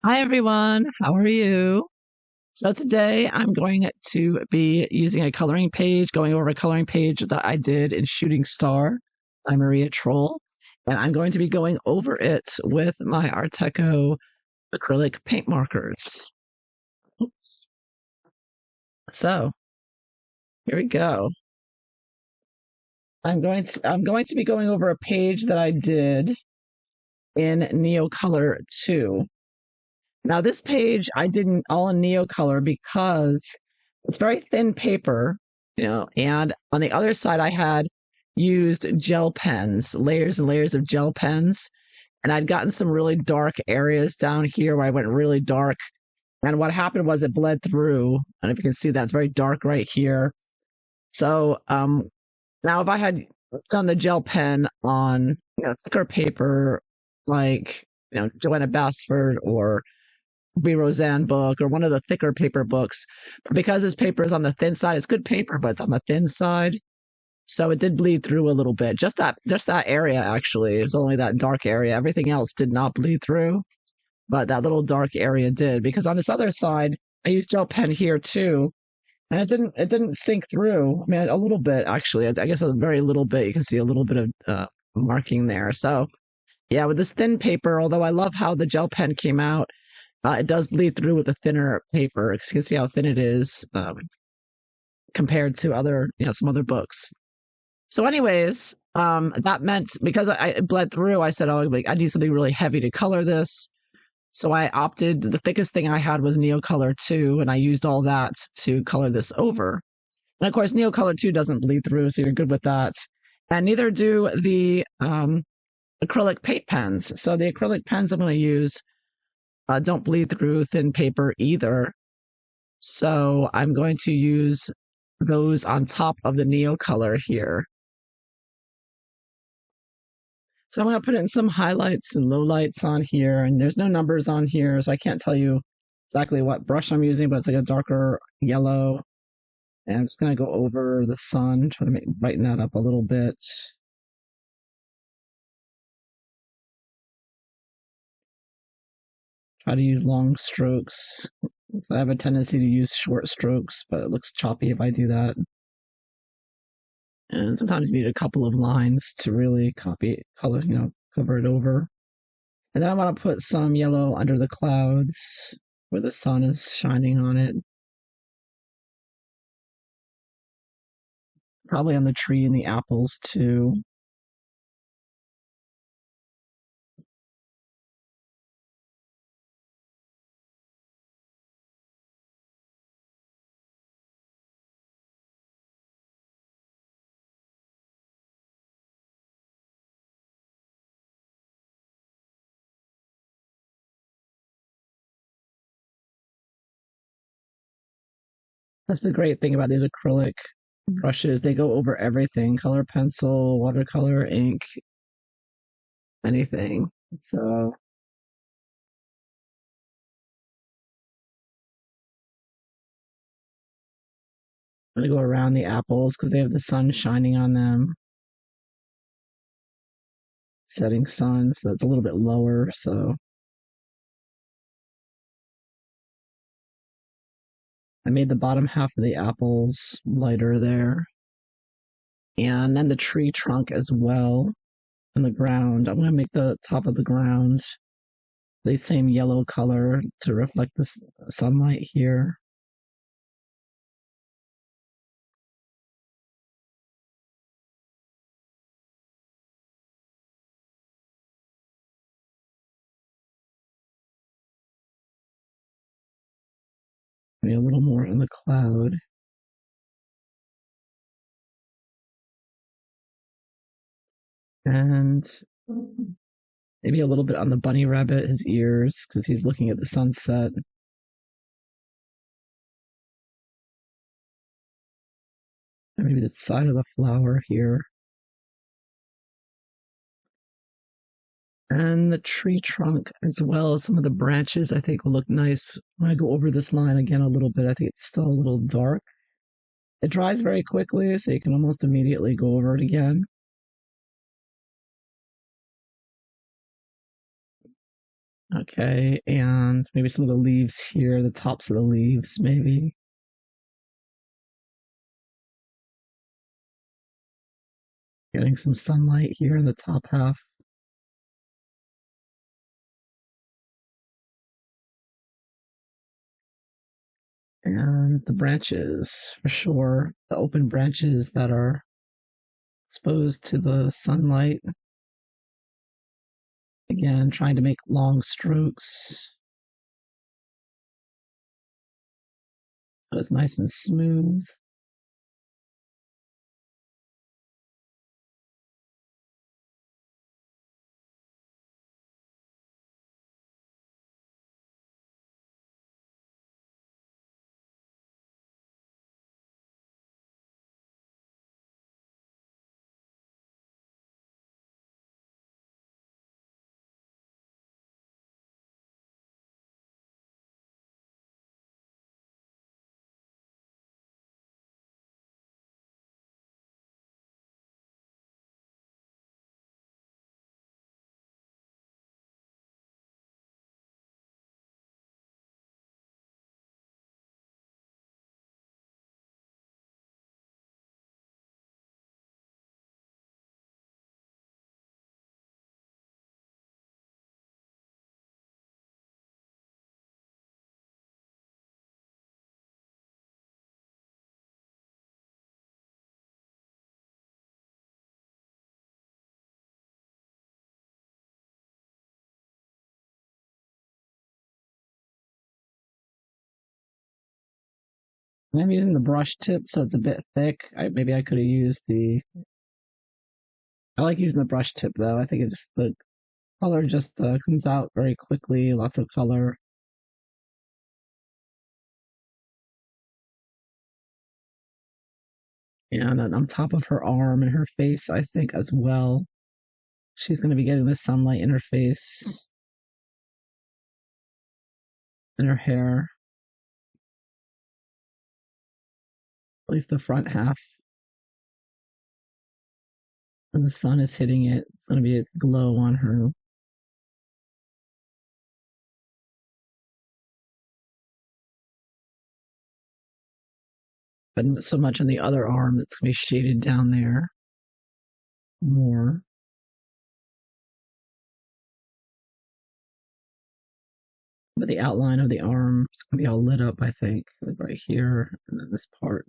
Hi everyone, how are you? So today I'm going to be using a coloring page, going over a coloring page that I did in Shooting Star by Maria Troll. And I'm going to be going over it with my Arteco acrylic paint markers. Oops. So here we go. I'm going to be going over a page that I did in Neocolor 2. Now this page I did all in Neocolor because it's very thin paper, and on the other side I had used gel pens, layers and layers of gel pens, and I'd gotten some really dark areas down here where I went really dark. And what happened was it bled through, and if you can see that, it's very dark right here. So now if I had done the gel pen on thicker paper like Joanna Basford or B. Roseanne book or one of the thicker paper books. But because this paper is on the thin side, it's good paper, but it's on the thin side. So it did bleed through a little bit. Just that area actually. It was only that dark area. Everything else did not bleed through, but that little dark area did. Because on this other side, I used gel pen here too, and it didn't sink through. I mean, a little bit actually. I guess a very little bit. You can see a little bit of marking there. So yeah, with this thin paper, although I love how the gel pen came out, it does bleed through with the thinner paper. You can see how thin it is compared to some other books. So, anyways, that meant because I bled through, I said, "Oh, I need something really heavy to color this." So I opted. The thickest thing I had was Neocolor 2, and I used all that to color this over. And of course, Neocolor 2 doesn't bleed through, so you're good with that. And neither do the acrylic paint pens. So the acrylic pens I'm going to use don't bleed through thin paper either. So I'm going to use those on top of the Neocolor here. So I'm going to put in some highlights and lowlights on here, and there's no numbers on here, so I can't tell you exactly what brush I'm using, but it's like a darker yellow. And I'm just going to go over the sun, try to brighten that up a little bit. Try to use long strokes. I have a tendency to use short strokes, but it looks choppy if I do that. And sometimes you need a couple of lines to really cover it over. And then I want to put some yellow under the clouds where the sun is shining on it. Probably on the tree and the apples too. That's the great thing about these acrylic brushes. They go over everything: color pencil, watercolor, ink, anything. So I'm going to go around the apples because they have the sun shining on them. Setting sun, so that's a little bit lower. So I made the bottom half of the apples lighter there. And then the tree trunk as well. And the ground. I'm going to make the top of the ground the same yellow color to reflect the sunlight here. Maybe a little more in the cloud. And maybe a little bit on the bunny rabbit, his ears, because he's looking at the sunset. And maybe the side of the flower here. And the tree trunk, as well as some of the branches, I think will look nice. When I go over this line again a little bit, I think it's still a little dark. It dries very quickly, so you can almost immediately go over it again. Okay, and maybe some of the leaves here, the tops of the leaves, maybe. Getting some sunlight here in the top half. And the branches, for sure, the open branches that are exposed to the sunlight. Again, trying to make long strokes so it's nice and smooth. I'm using the brush tip, so it's a bit thick. Maybe I could have used the. I like using the brush tip though. I think it just the color just comes out very quickly. Lots of color. And on top of her arm and her face, I think as well. She's going to be getting the sunlight in her face and her hair, at least the front half. When the sun is hitting it, it's going to be a glow on her. But not so much on the other arm that's going to be shaded down there more. But the outline of the arm is going to be all lit up, I think, like right here, and then this part.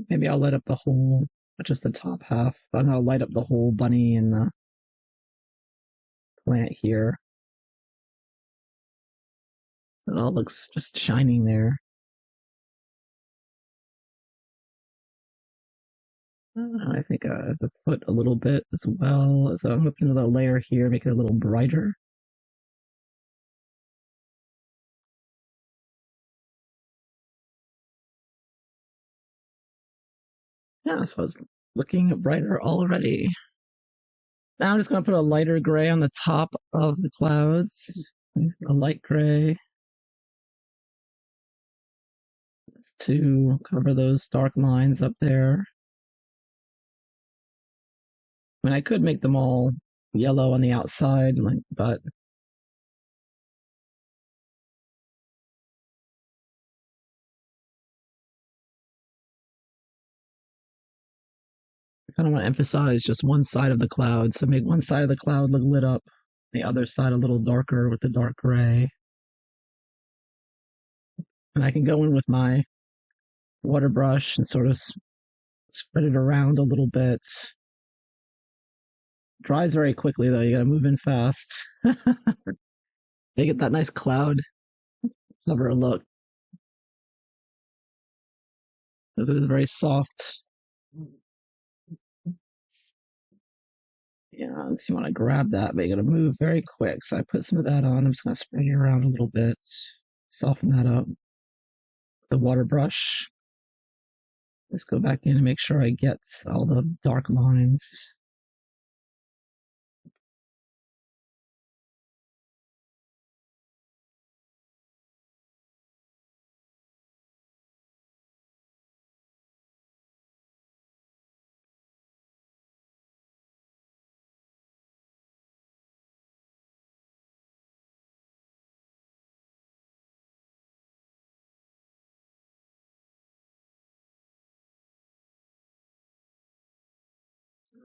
Maybe I'll light up the whole, not just the top half. I'm going to light up the whole bunny and the plant here. It all looks just shining there. I think I have to put a little bit as well. So I'm going to put another layer here, make it a little brighter. Yeah, so it's looking brighter already. Now I'm just going to put a lighter gray on the top of the clouds. Use a light gray to cover those dark lines up there. I mean, I could make them all yellow on the outside, but I kind of want to emphasize just one side of the cloud. So make one side of the cloud look lit up, the other side a little darker with the dark gray. And I can go in with my water brush and sort of spread it around a little bit. Dries very quickly though. You got to move in fast. They get that nice cloud cover look because it is very soft. Yeah, so you want to grab that, but you got to move very quick. So I put some of that on. I'm just going to spray it around a little bit, soften that up. The water brush. Just go back in and make sure I get all the dark lines.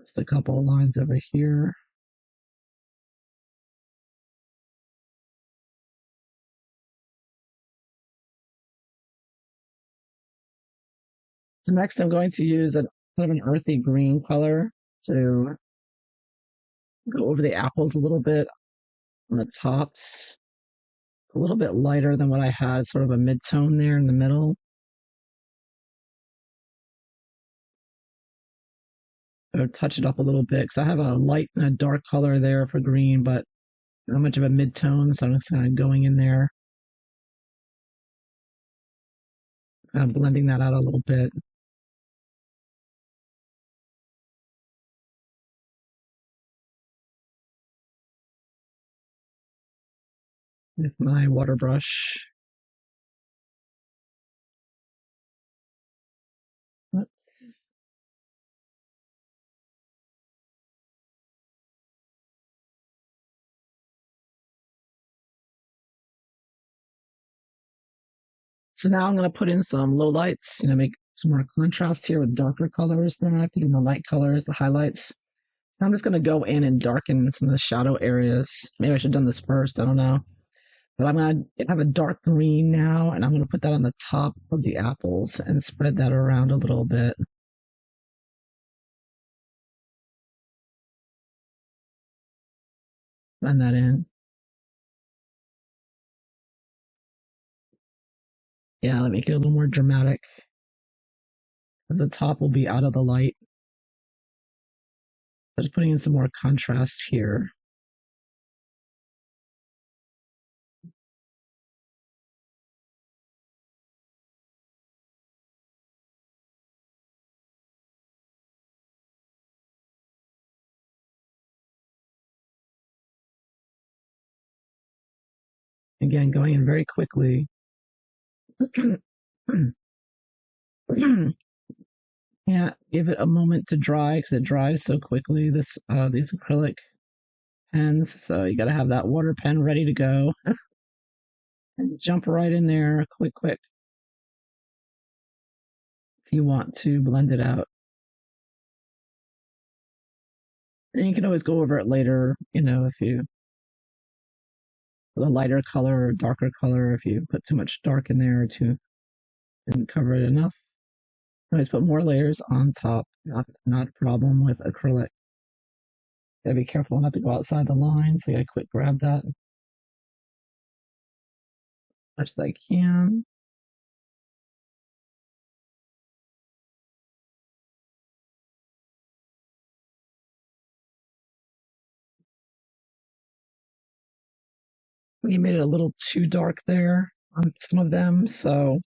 Just a couple of lines over here. So next I'm going to use kind of an earthy green color to go over the apples a little bit on the tops. A little bit lighter than what I had, sort of a mid-tone there in the middle. So touch it up a little bit because I have a light and a dark color there for green, but not much of a mid-tone, so I'm just kind of going in there, kind of blending that out a little bit. With my water brush. Oops. So now I'm going to put in some low lights, make some more contrast here with darker colors than I put in the light colors, the highlights. I'm just going to go in and darken some of the shadow areas. Maybe I should have done this first. I don't know. But I'm going to have a dark green now, and I'm going to put that on the top of the apples and spread that around a little bit. Blend that in. Yeah, let me make it a little more dramatic. The top will be out of the light. So just putting in some more contrast here. Again, going in very quickly. Yeah, give it a moment to dry because it dries so quickly. These acrylic pens, so you got to have that water pen ready to go and jump right in there, quick, if you want to blend it out. And you can always go over it later, if you put a lighter color or darker color, if you put too much dark in there to didn't cover it enough. Always put more layers on top. Not a problem with acrylic. Gotta be careful not to go outside the line, so you gotta quick grab that as much as I can. We made it a little too dark there on some of them, so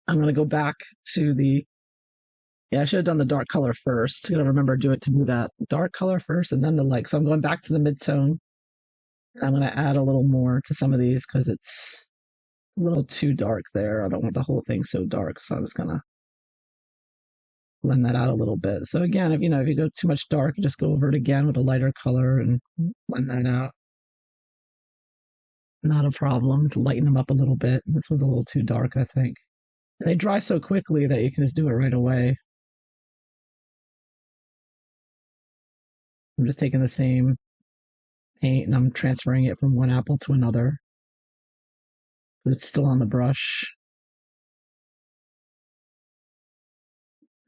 I'm gonna go back to I should have done the dark color first. You gotta remember to do that dark color first and then the light. So I'm going back to the mid-tone. I'm gonna add a little more to some of these because it's a little too dark there. I don't want the whole thing so dark, so I'm just gonna blend that out a little bit. So again, if you go too much dark, just go over it again with a lighter color and blend that out. Not a problem to lighten them up a little bit. This was a little too dark, I think. And they dry so quickly that you can just do it right away. I'm just taking the same paint and I'm transferring it from one apple to another. But it's still on the brush.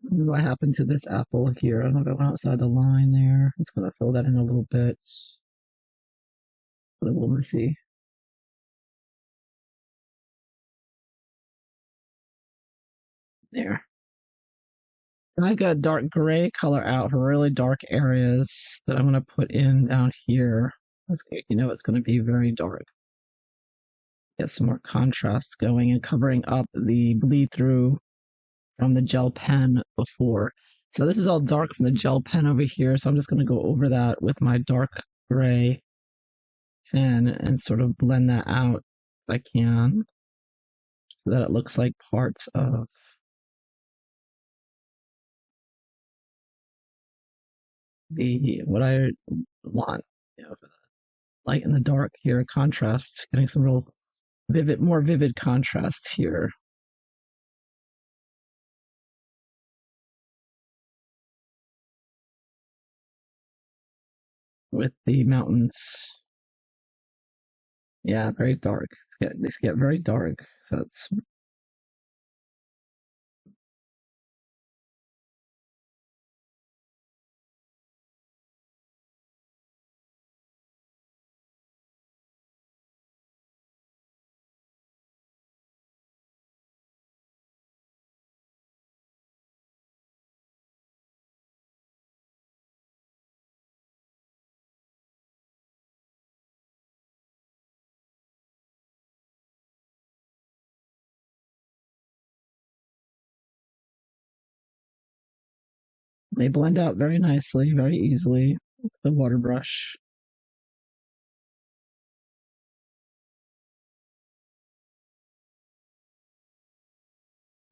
What happened to this apple here? I don't know if I went outside the line there. I'm just going to fill that in a little bit. A little messy. There. And I've got a dark gray color out for really dark areas that I'm going to put in down here. It's going to be very dark. Get some more contrast going and covering up the bleed through from the gel pen before. So this is all dark from the gel pen over here. So I'm just going to go over that with my dark gray pen and sort of blend that out if I can so that it looks like parts of what I want. For the light and the dark here, contrast, getting some real more vivid contrast here. with the mountains. Yeah, very dark. These get very dark. So it's they blend out very nicely, very easily with the water brush.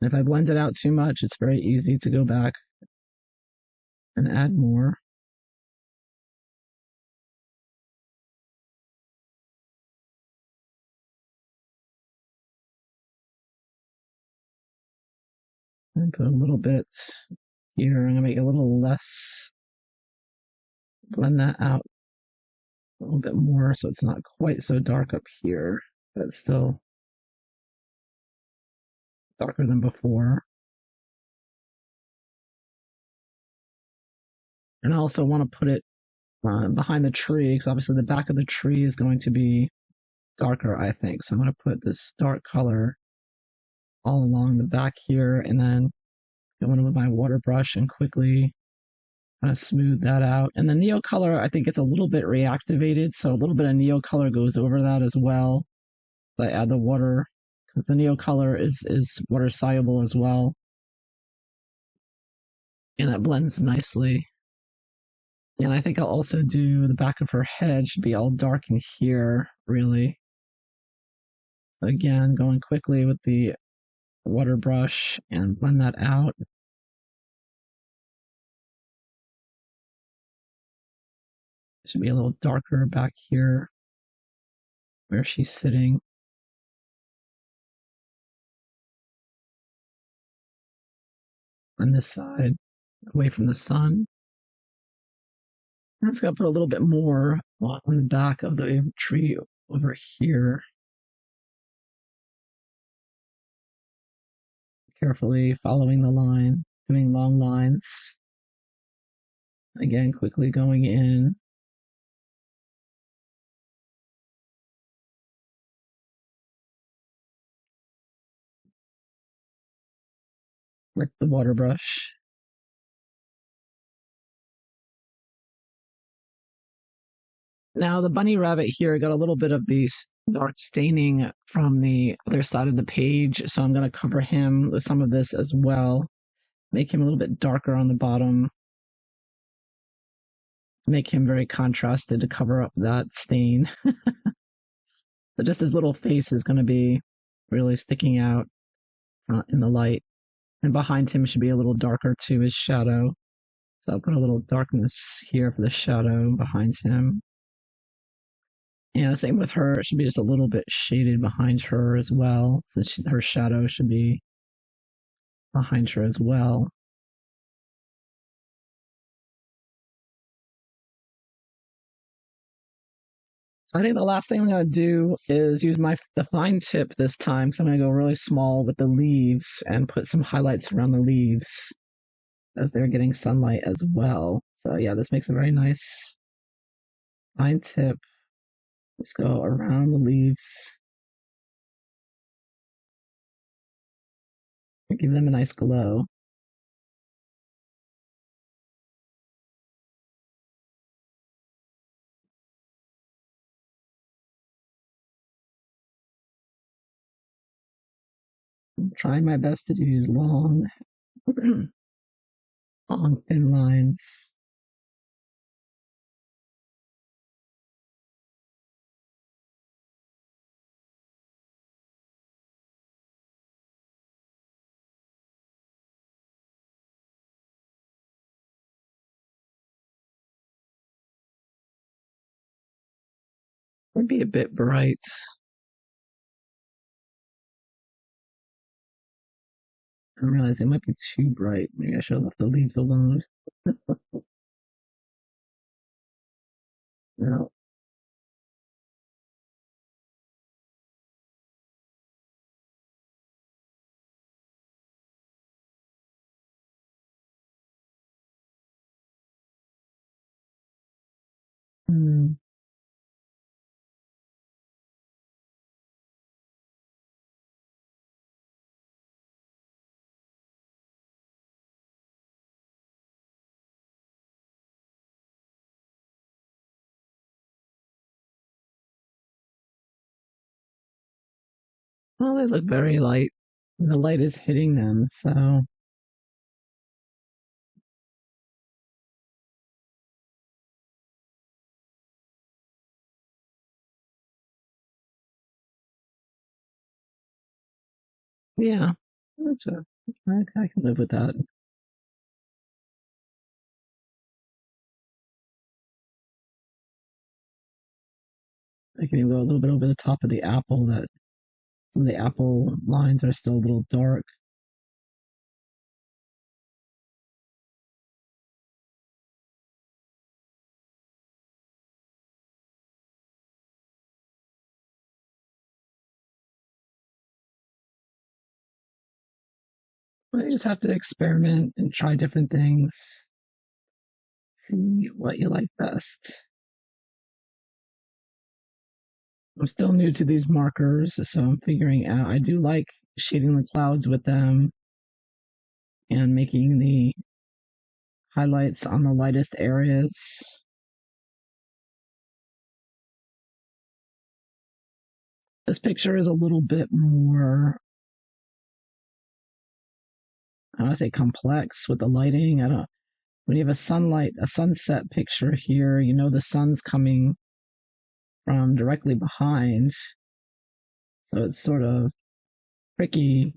If I blend it out too much, it's very easy to go back and add more. And put a little bit here. I'm going to make it a little less, blend that out a little bit more so it's not quite so dark up here, but it's still darker than before. And I also want to put it behind the tree because obviously the back of the tree is going to be darker, I think. So I'm going to put this dark color all along the back here and then go in with my water brush and quickly kind of smooth that out. And the Neo color, I think it's a little bit reactivated. So a little bit of Neo color goes over that as well. I add the water because the Neo color is water soluble as well. And that blends nicely. And I think I'll also do the back of her head should be all dark in here, really. Again, going quickly with the water brush and blend that out. It should be a little darker back here where she's sitting. On this side, away from the sun. I'm just going to put a little bit more on the back of the tree over here. Carefully following the line, doing long lines. Again, quickly going in. With the water brush. Now the bunny rabbit here got a little bit of the dark staining from the other side of the page, so I'm going to cover him with some of this as well. Make him a little bit darker on the bottom. Make him very contrasted to cover up that stain. But just his little face is going to be really sticking out in the light. And behind him should be a little darker too, his shadow. So I'll put a little darkness here for the shadow behind him. And same with her, it should be just a little bit shaded behind her as well. So her shadow should be behind her as well. So I think the last thing I'm going to do is use the fine tip this time. So I'm going to go really small with the leaves and put some highlights around the leaves as they're getting sunlight as well. So yeah, this makes a very nice fine tip. Just go around the leaves. Give them a nice glow. I'm trying my best to do these long, long thin lines. Might be a bit bright. I'm realizing it might be too bright. Maybe I should have left the leaves alone. No. Mm. Well, they look very light. The light is hitting them, so yeah, that's a, I can live with that. I can even go a little bit over the top of the apple. That some of the apple lines are still a little dark. But you just have to experiment and try different things. See what you like best. I'm still new to these markers, so I'm figuring out. I do like shading the clouds with them and making the highlights on the lightest areas. This picture is a little bit more, I want to say, complex with the lighting. I don't. When you have a sunset picture here, you know the sun's coming from directly behind, so it's sort of tricky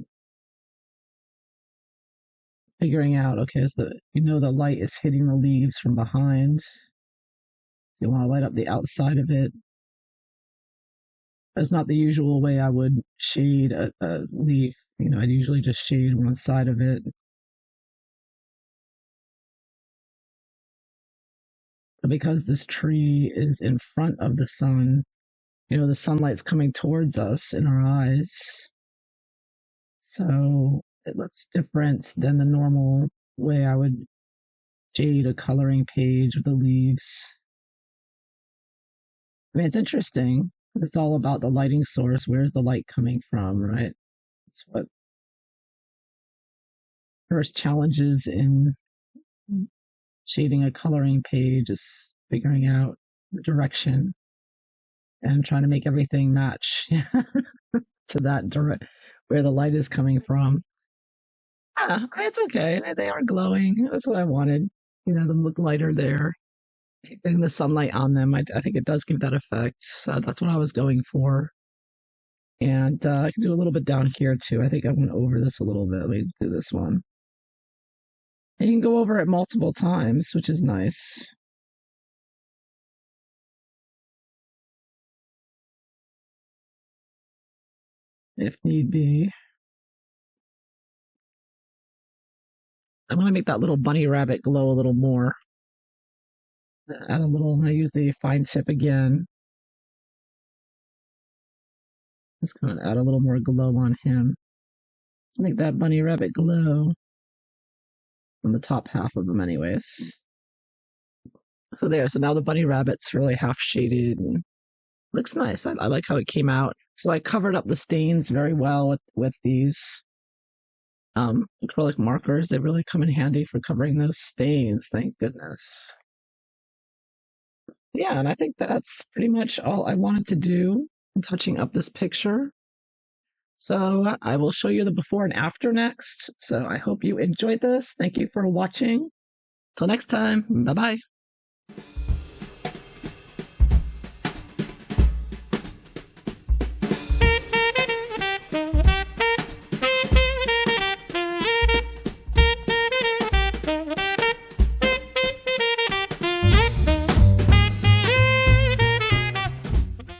figuring out. Okay, is the light is hitting the leaves from behind. You want to light up the outside of it. That's not the usual way I would shade a leaf. I'd usually just shade one side of it. But because this tree is in front of the sun, the sunlight's coming towards us in our eyes. So it looks different than the normal way I would shade a coloring page with the leaves. I mean, it's interesting. It's all about the lighting source. Where's the light coming from, right? That's what first challenges in shading a coloring page is figuring out the direction and trying to make everything match to that where the light is coming from. Yeah, it's okay. They are glowing. That's what I wanted. Them look lighter there. Getting the sunlight on them, I think it does give that effect. So that's what I was going for. And I can do a little bit down here too. I think I went over this a little bit. Let me do this one. And you can go over it multiple times, which is nice. If need be. I want to make that little bunny rabbit glow a little more. Add a little, I use the fine tip again. Just kind of add a little more glow on him. Let's make that bunny rabbit glow on the top half of him anyways. So there, so now the bunny rabbit's really half shaded and looks nice. I like how it came out. So I covered up the stains very well with these acrylic markers. They really come in handy for covering those stains, thank goodness. Yeah, and I think that's pretty much all I wanted to do in touching up this picture. So I will show you the before and after next. So I hope you enjoyed this. Thank you for watching. Till next time, bye-bye.